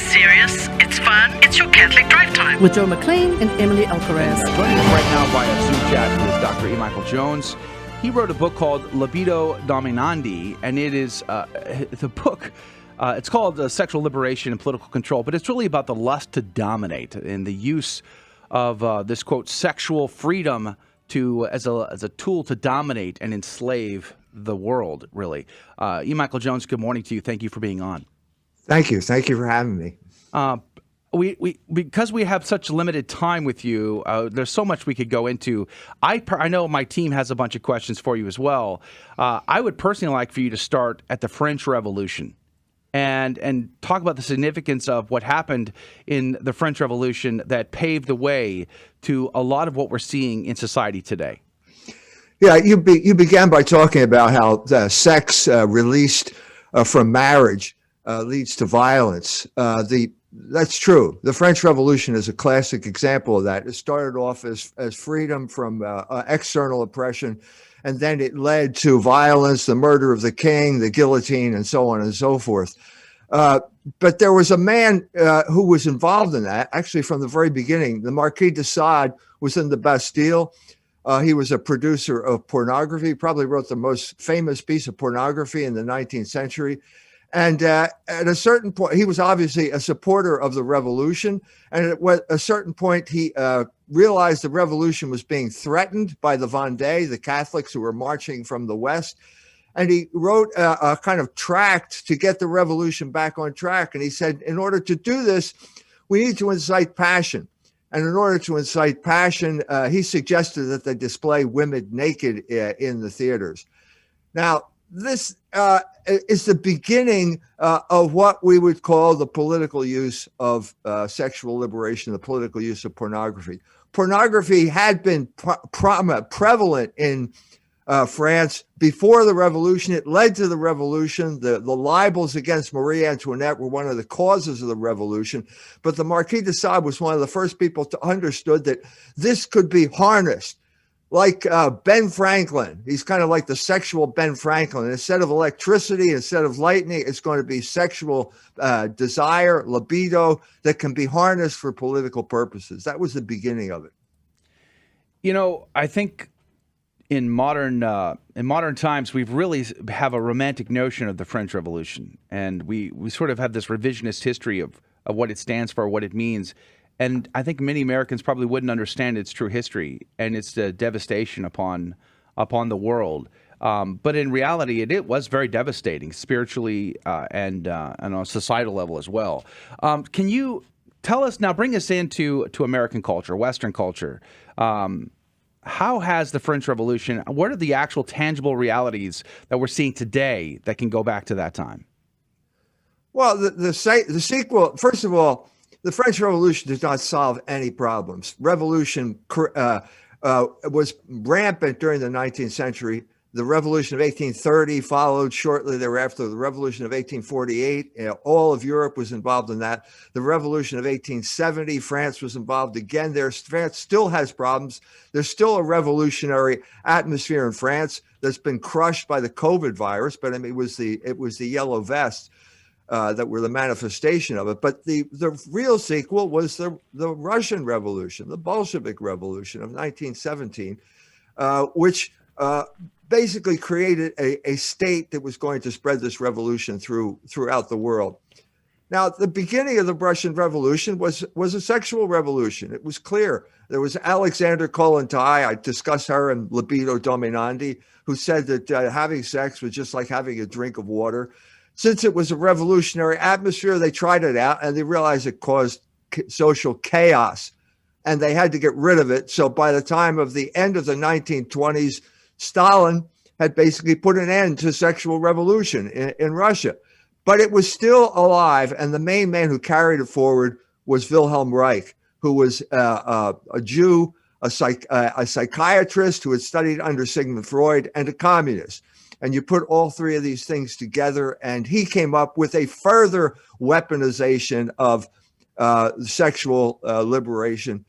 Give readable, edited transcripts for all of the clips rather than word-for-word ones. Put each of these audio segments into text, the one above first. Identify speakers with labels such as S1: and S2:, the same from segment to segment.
S1: serious, it's fun, it's your Catholic drive time.
S2: With Joe McLean and Emily Alcaraz.
S3: Joining us right now via Zoom chat is Dr. E. Michael Jones. He wrote a book called Libido Dominandi, and it is the book. It's called Sexual Liberation and Political Control, but it's really about the lust to dominate and the use of this, quote, sexual freedom as a tool to dominate and enslave the world, really. E. Michael Jones, good morning to you. Thank you for being on.
S4: Thank you. Thank you for having me.
S3: Because we have such limited time with you, there's so much we could go into. I know my team has a bunch of questions for you as well. I would personally like for you to start at the French Revolution and talk about the significance of what happened in the French Revolution that paved the way to a lot of what we're seeing in society today.
S4: Yeah, you began by talking about how sex released from marriage leads to violence. That's true. The French Revolution is a classic example of that. It started off as freedom from external oppression, and then it led to violence, the murder of the king, the guillotine, and so on and so forth. But there was a man who was involved in that, actually from the very beginning. The Marquis De Sade was in the Bastille. He was a producer of pornography, probably wrote the most famous piece of pornography in the 19th century. And at a certain point, he was obviously a supporter of the revolution. And at a certain point, he realized the revolution was being threatened by the Vendée, the Catholics who were marching from the West. And he wrote a kind of tract to get the revolution back on track. And he said, in order to do this, we need to incite passion. And in order to incite passion, he suggested that they display women naked in the theaters. Now, this is the beginning of what we would call the political use of sexual liberation, the political use of pornography. Pornography had been prevalent in France before the revolution. It led to the revolution. The libels against Marie Antoinette were one of the causes of the revolution. But the Marquis de Sade was one of the first people to understood that this could be harnessed. Like Ben Franklin, he's kind of like the sexual Ben Franklin. Instead of electricity, instead of lightning, it's going to be sexual desire, libido that can be harnessed for political purposes. That was the beginning of it.
S3: You know, I think in modern times, we've really have a romantic notion of the French Revolution, and we sort of have this revisionist history of what it stands for, what it means. And I think many Americans probably wouldn't understand its true history and its devastation upon the world. But in reality, it was very devastating spiritually and on a societal level as well. Can you tell us now, bring us into American culture, Western culture? How has the French Revolution, what are the actual tangible realities that we're seeing today that can go back to that time?
S4: Well, the sequel, first of all, the French Revolution did not solve any problems. Revolution was rampant during the 19th century. The Revolution of 1830 followed shortly thereafter. The Revolution of 1848, all of Europe was involved in that. The Revolution of 1870, France was involved again. France still has problems. There's still a revolutionary atmosphere in France that's been crushed by the COVID virus, but I mean, it was the yellow vests that were the manifestation of it. But the real sequel was the Russian Revolution, the Bolshevik Revolution of 1917, which basically created a state that was going to spread this revolution throughout the world. Now, the beginning of the Russian Revolution was a sexual revolution. It was clear. There was Alexander Kollontai, I discussed her in Libido Dominandi, who said that having sex was just like having a drink of water. Since it was a revolutionary atmosphere, they tried it out and they realized it caused social chaos and they had to get rid of it. So by the time of the end of the 1920s, Stalin had basically put an end to sexual revolution in Russia. But it was still alive, and the main man who carried it forward was Wilhelm Reich, who was a Jew, a psychiatrist who had studied under Sigmund Freud, and a communist. And you put all three of these things together, and he came up with a further weaponization of sexual liberation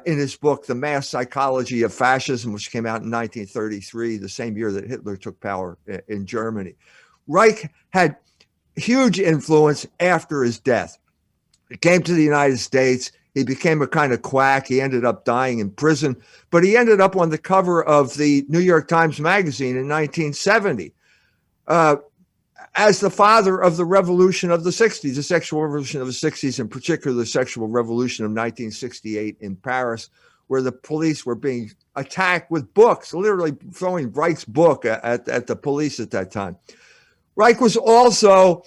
S4: in his book, The Mass Psychology of Fascism, which came out in 1933, the same year that Hitler took power in Germany. Reich had huge influence after his death. He came to the United States. He became a kind of quack. He ended up dying in prison, but he ended up on the cover of the New York Times Magazine in 1970 as the father of the revolution of the 60s, the sexual revolution of the 60s, in particular the sexual revolution of 1968 in Paris, where the police were being attacked with books, literally throwing Reich's book at the police at that time. Reich was also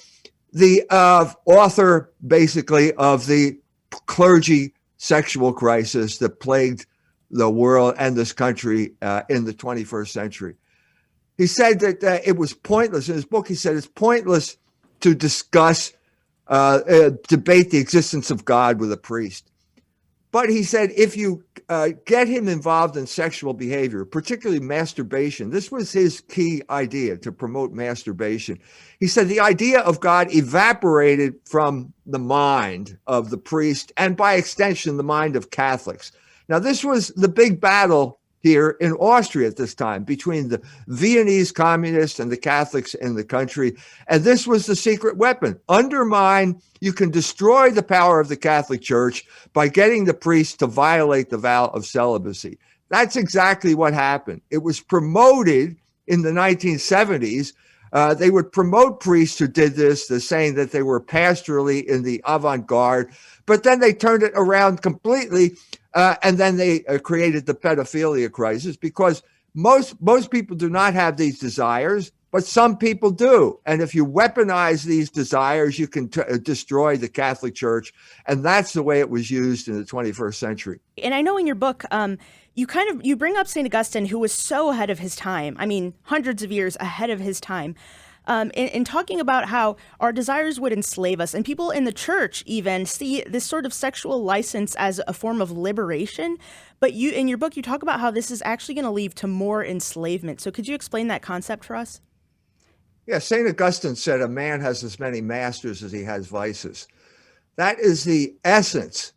S4: the author, basically, of the clergy sexual crisis that plagued the world and this country in the 21st century. He said that it was pointless. In his book, he said it's pointless to discuss, debate the existence of God with a priest. But he said if you get him involved in sexual behavior, particularly masturbation, this was his key idea, to promote masturbation. He said the idea of God evaporated from the mind of the priest and by extension, the mind of Catholics. Now, this was the big battle here in Austria at this time between the Viennese communists and the Catholics in the country. And this was the secret weapon. Undermine, you can destroy the power of the Catholic Church by getting the priests to violate the vow of celibacy. That's exactly what happened. It was promoted in the 1970s. They would promote priests who did this, saying that they were pastorally in the avant-garde, but then they turned it around completely. And then they created the pedophilia crisis because most people do not have these desires, but some people do. And if you weaponize these desires, you can destroy the Catholic Church. And that's the way it was used in the 21st century.
S5: And I know in your book, you bring up St. Augustine, who was so ahead of his time. I mean, hundreds of years ahead of his time. In talking about how our desires would enslave us, and people in the church even see this sort of sexual license as a form of liberation. But you, in your book, you talk about how this is actually going to lead to more enslavement. So could you explain that concept for us?
S4: Yeah, St. Augustine said a man has as many masters as he has vices. That is the essence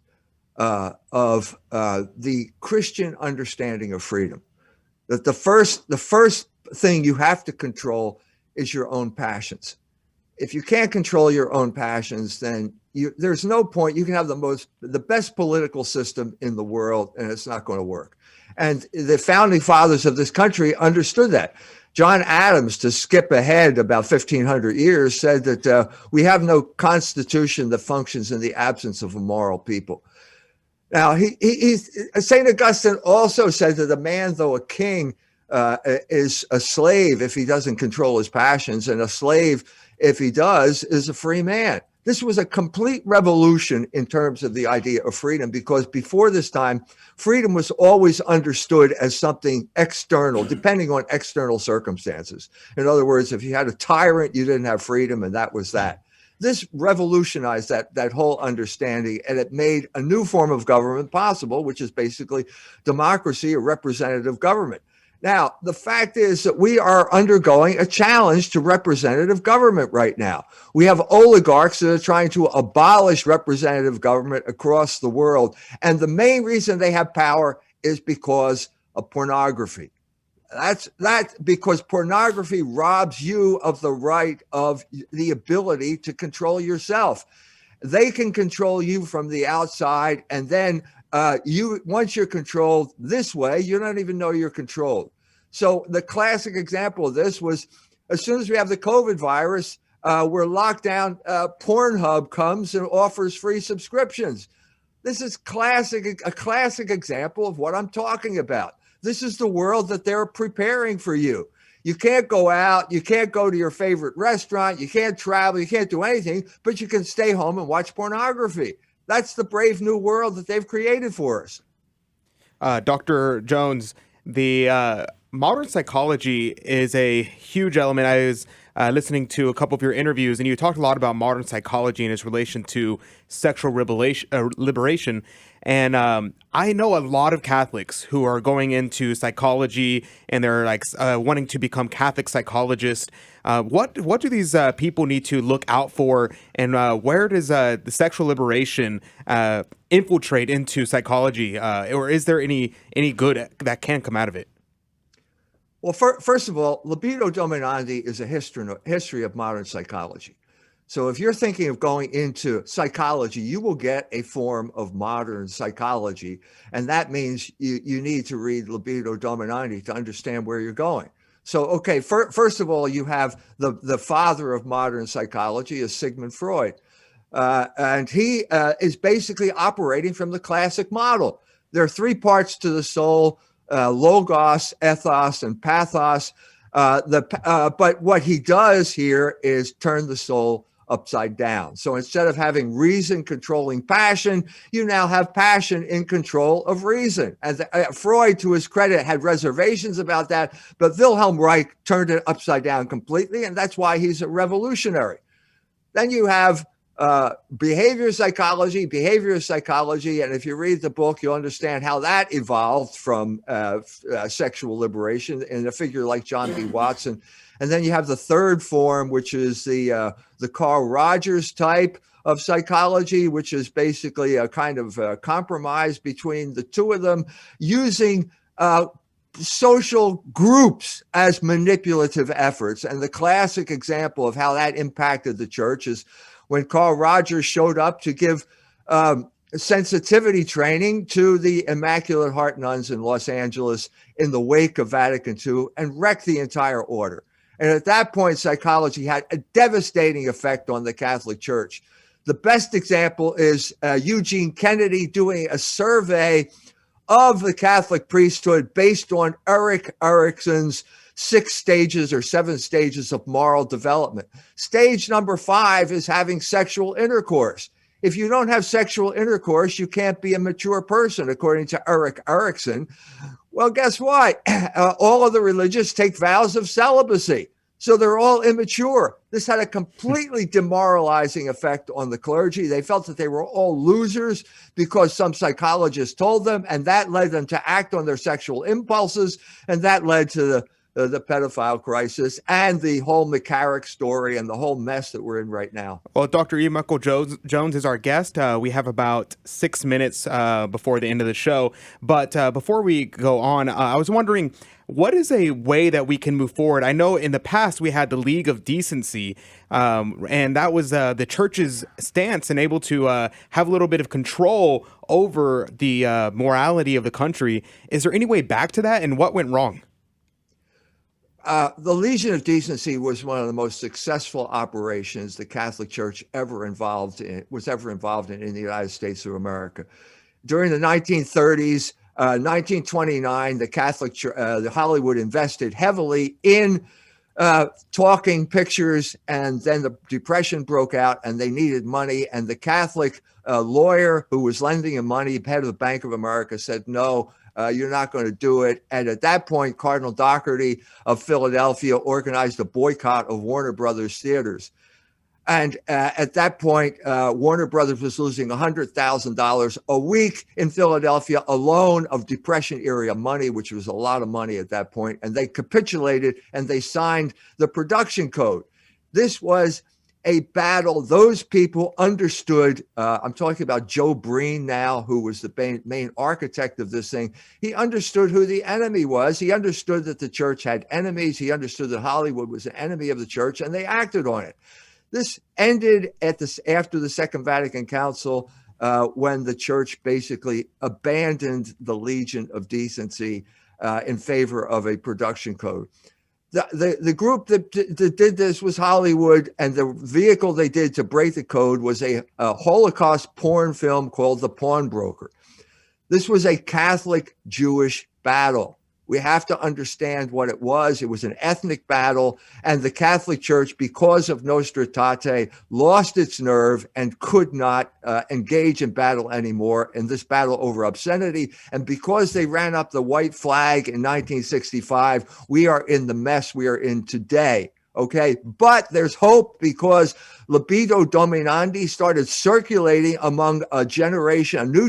S4: of the Christian understanding of freedom. That the first thing you have to control is your own passions. If you can't control your own passions, then there's no point. You can have the best political system in the world, and it's not going to work. And the founding fathers of this country understood that. John Adams, to skip ahead about 1,500 years, said that we have no constitution that functions in the absence of a moral people. Now, St. Augustine also said that a man, though a king, is a slave if he doesn't control his passions, and a slave, if he does, is a free man. This was a complete revolution in terms of the idea of freedom, because before this time, freedom was always understood as something external, depending on external circumstances. In other words, if you had a tyrant, you didn't have freedom, and that was that. This revolutionized that whole understanding, and it made a new form of government possible, which is basically democracy, or representative government. Now, the fact is that we are undergoing a challenge to representative government right now. We have oligarchs that are trying to abolish representative government across the world. And the main reason they have power is because of pornography. That's because pornography robs you of the right of the ability to control yourself. They can control you from the outside, and then once you're controlled this way, you don't even know you're controlled. So the classic example of this was, as soon as we have the COVID virus, we're locked down. Pornhub comes and offers free subscriptions. This is a classic example of what I'm talking about. This is the world that they're preparing for you. You can't go out. You can't go to your favorite restaurant. You can't travel. You can't do anything, but you can stay home and watch pornography. That's the brave new world that they've created for us.
S6: Dr. Jones, the modern psychology is a huge element. I was listening to a couple of your interviews, and you talked a lot about modern psychology and its relation to sexual liberation. And I know a lot of Catholics who are going into psychology, and they're like wanting to become Catholic psychologists. What do these people need to look out for, and where does the sexual liberation infiltrate into psychology, or is there any good that can come out of it?
S4: Well, first of all, Libido Dominandi is a history of modern psychology. So if you're thinking of going into psychology, you will get a form of modern psychology. And that means you need to read Libido Dominandi to understand where you're going. So, okay, first of all, you have the father of modern psychology is Sigmund Freud. And he is basically operating from the classic model. There are three parts to the soul, logos, ethos, and pathos. But what he does here is turn the soul upside down. So instead of having reason controlling passion, you now have passion in control of reason. And Freud, to his credit, had reservations about that, but Wilhelm Reich turned it upside down completely, and that's why he's a revolutionary. Then you have behavior psychology, and if you read the book, you'll understand how that evolved from sexual liberation in a figure like John B. Watson. And then you have the third form, which is the Carl Rogers type of psychology, which is basically a kind of compromise between the two of them, using social groups as manipulative efforts. And the classic example of how that impacted the church is when Carl Rogers showed up to give sensitivity training to the Immaculate Heart nuns in Los Angeles in the wake of Vatican II and wrecked the entire order. And at that point, psychology had a devastating effect on the Catholic Church. The best example is Eugene Kennedy doing a survey of the Catholic priesthood based on Erik Erikson's 6 stages or 7 stages of moral development. Stage number 5 is having sexual intercourse. If you don't have sexual intercourse, you can't be a mature person, according to Erik Erikson. Well, guess what? All of the religious take vows of celibacy. So they're all immature. This had a completely demoralizing effect on the clergy. They felt that they were all losers because some psychologists told them, and that led them to act on their sexual impulses, and that led to the pedophile crisis and the whole McCarrick story and the whole mess that we're in right now.
S6: Well, Dr. E. Michael Jones is our guest. We have about 6 minutes before the end of the show. But before we go on, I was wondering, what is a way that we can move forward? I know in the past we had the League of Decency, and that was the church's stance and able to have a little bit of control over the morality of the country. Is there any way back to that, and what went wrong?
S4: The Legion of Decency was one of the most successful operations the Catholic Church was ever involved in the United States of America. During the 1930s, 1929, the Catholic Church, the Hollywood invested heavily in talking pictures, and then the Depression broke out, and they needed money. And the Catholic lawyer who was lending him money, head of the Bank of America, said no. You're not going to do it. And at that point, Cardinal Doherty of Philadelphia organized a boycott of Warner Brothers theaters. And at that point, Warner Brothers was losing $100,000 a week in Philadelphia alone of Depression-era money, which was a lot of money at that point. And they capitulated and they signed the production code. This was a battle. Those people understood. I'm talking about Joe Breen now, who was the main architect of this thing. He understood who the enemy was. He understood that the church had enemies. He understood that Hollywood was an enemy of the church, and they acted on it. This ended after the Second Vatican Council, when the church basically abandoned the Legion of Decency in favor of a production code. The group that did this was Hollywood, and the vehicle they did to break the code was a Holocaust porn film called The Pawnbroker. This was a Catholic-Jewish battle. We have to understand what it was. It was an ethnic battle, and the Catholic Church, because of Nostra Aetate, lost its nerve and could not engage in battle anymore in this battle over obscenity. And because they ran up the white flag in 1965, we are in the mess we are in today. Okay, but there's hope, because Libido Dominandi started circulating among a new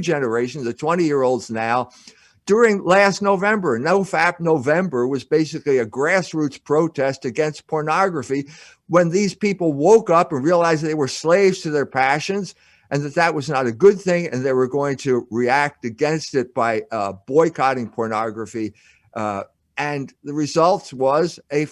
S4: generation, the 20-year-olds now, during last November. NoFap November was basically a grassroots protest against pornography, when these people woke up and realized that they were slaves to their passions, and that was not a good thing, and they were going to react against it by boycotting pornography. And the result was a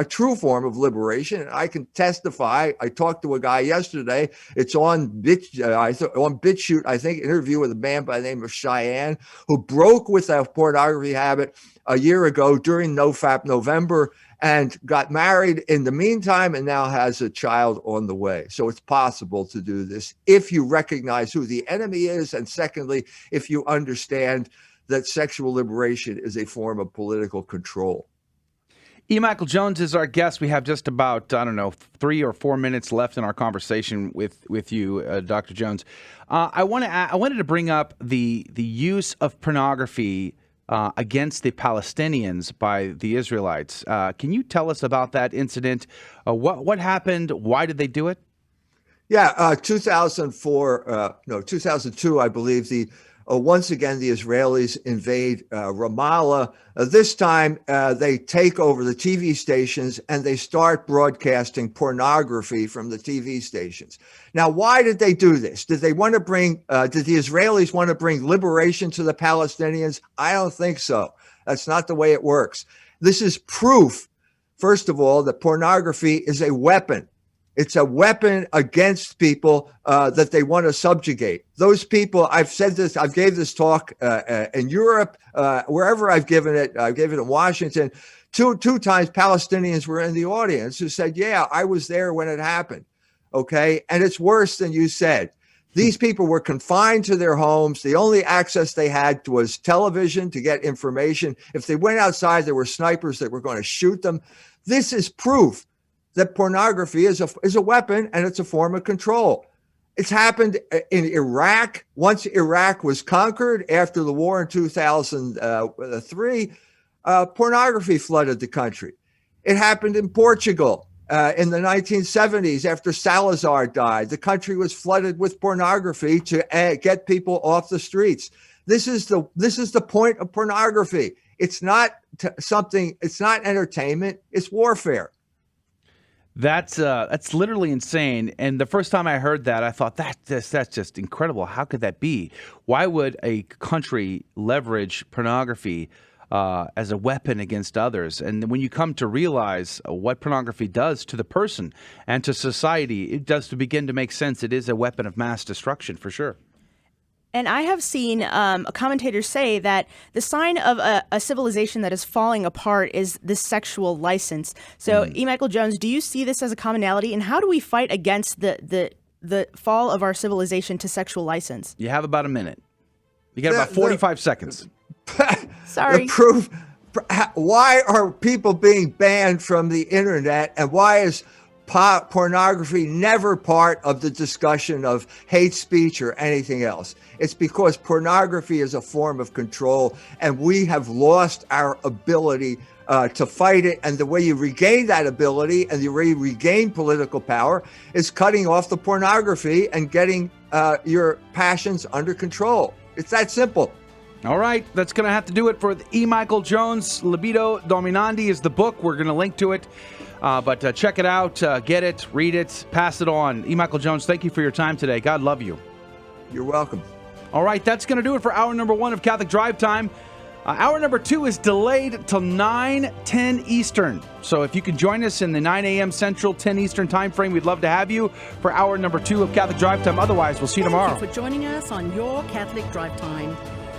S4: true form of liberation. And I can testify. I talked to a guy yesterday. It's on BitChute, I think, interview with a man by the name of Cheyenne, who broke with a pornography habit a year ago during NoFap November and got married in the meantime and now has a child on the way. So it's possible to do this if you recognize who the enemy is. And secondly, if you understand that sexual liberation is a form of political control.
S3: E. Michael Jones is our guest. We have just about, 3 or 4 minutes left in our conversation with you, Dr. Jones. I wanted to bring up the use of pornography against the Palestinians by the Israelites. Can you tell us about that incident? What happened? Why did they do it?
S4: Yeah, 2002, I believe, once again, the Israelis invade Ramallah. This time, they take over the TV stations and they start broadcasting pornography from the TV stations. Now, why did they do this? Did they want to did the Israelis want to bring liberation to the Palestinians? I don't think so. That's not the way it works. This is proof, first of all, that pornography is a weapon. It's a weapon against people that they want to subjugate. Those people, I've said this, I've gave this talk in Europe, wherever I've given it. I gave it in Washington. Two times Palestinians were in the audience who said, yeah, I was there when it happened. Okay. And it's worse than you said. These people were confined to their homes. The only access they had was television to get information. If they went outside, there were snipers that were going to shoot them. This is proof that pornography is a weapon and it's a form of control. It's happened in Iraq. Once Iraq was conquered after the war in 2003, pornography flooded the country. It happened in Portugal in the 1970s after Salazar died. The country was flooded with pornography to get people off the streets. This is the point of pornography. It's not it's not entertainment, it's warfare.
S3: That's literally insane. And the first time I heard that, I thought that's just incredible. How could that be? Why would a country leverage pornography as a weapon against others? And when you come to realize what pornography does to the person and to society, it does to begin to make sense. It is a weapon of mass destruction for sure.
S5: And I have seen commentators say that the sign of a civilization that is falling apart is this sexual license. So, E. Michael Jones, do you see this as a commonality? And how do we fight against the fall of our civilization to sexual license?
S3: You have about a minute. You got about 45 seconds.
S5: Sorry.
S4: The proof. Why are people being banned from the internet, and why is pornography never part of the discussion of hate speech or anything else? It's because pornography is a form of control, and we have lost our ability to fight it. And the way you regain that ability and the way you regain political power is cutting off the pornography and getting your passions under control. It's that simple.
S3: All right, that's going to have to do it for E. Michael Jones. Libido Dominandi is the book. We're going to link to it. But check it out, get it, read it, pass it on. E. Michael Jones, thank you for your time today. God love you.
S4: You're welcome.
S3: All right, that's going to do it for hour number 1 of Catholic Drive Time. Hour number 2 is delayed till 9:10 Eastern. So if you can join us in the 9 a.m. Central, 10 Eastern time frame, we'd love to have you for hour number 2 of Catholic Drive Time. Otherwise, we'll see you tomorrow.
S2: Thank you for joining us on your Catholic Drive Time,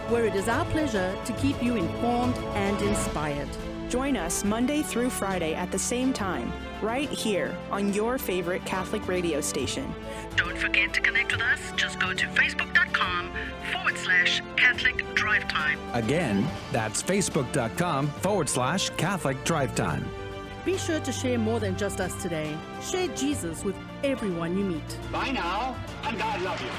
S2: where it is our pleasure to keep you informed and inspired.
S5: Join us Monday through Friday at the same time, right here on your favorite Catholic radio station.
S1: Don't forget to connect with us. Just go to facebook.com/Catholic Drive Time.
S7: Again, that's facebook.com/Catholic Drive Time.
S2: Be sure to share more than just us today. Share Jesus with everyone you meet.
S8: Bye now, and God love you.